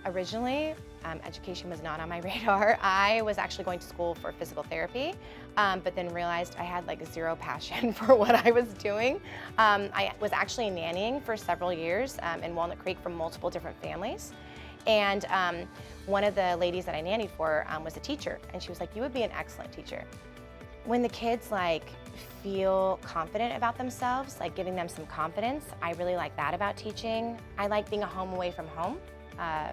Originally, education was not on my radar. I was actually going to school for physical therapy, but then realized I had like zero passion for what I was doing. I was actually nannying for several years in Walnut Creek for multiple different families. And one of the ladies that I nannied for was a teacher, and she was like, "You would be an excellent teacher." When the kids like feel confident about themselves, like giving them some confidence, I really like that about teaching. I like being a home away from home.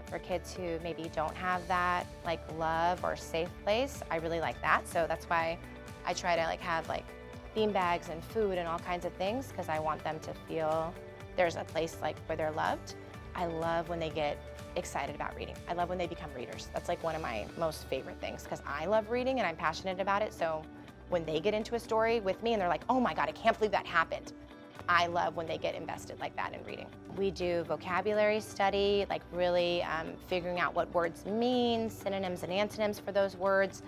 For kids who maybe don't have that like love or safe place, I really like that. So that's why I try to like have like bean bags and food and all kinds of things, because I want them to feel there's a place like where they're loved. I love when they get excited about reading. I love when they become readers. That's like one of my most favorite things, because I love reading and I'm passionate about it. So when they get into a story with me and they're like, "Oh my God, I can't believe that happened." I love when they get invested like that in reading. We do vocabulary study, like really figuring out what words mean, synonyms and antonyms for those words.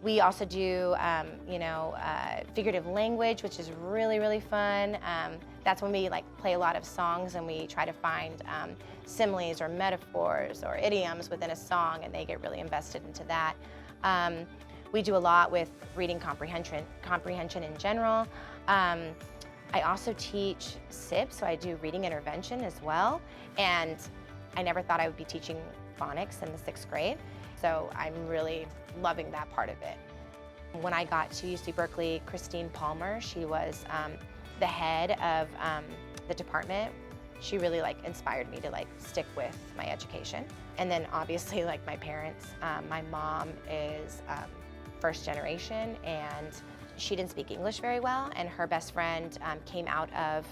We also do, figurative language, which is really, really fun. That's when we like play a lot of songs and we try to find similes or metaphors or idioms within a song, and they get really invested into that. We do a lot with reading comprehension in general. I also teach SIP, so I do reading intervention as well. And I never thought I would be teaching phonics in the 6th grade. So I'm really loving that part of it. When I got to UC Berkeley, Christine Palmer, she was the head of the department. She really like inspired me to like stick with my education. And then obviously like my parents, my mom is first generation, and she didn't speak English very well, and her best friend came out of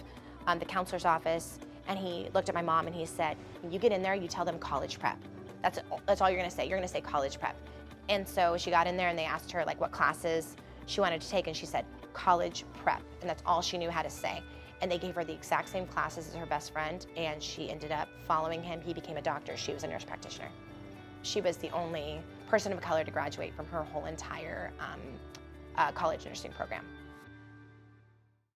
the counselor's office, and he looked at my mom and he said, "When you get in there, you tell them college prep. That's all you're gonna say. You're gonna say college prep." And so she got in there and they asked her like what classes she wanted to take, and she said college prep, and that's all she knew how to say. And they gave her the exact same classes as her best friend, and she ended up following him. He became a doctor. She was a nurse practitioner. She was the only person of color to graduate from her whole entire college nursing program.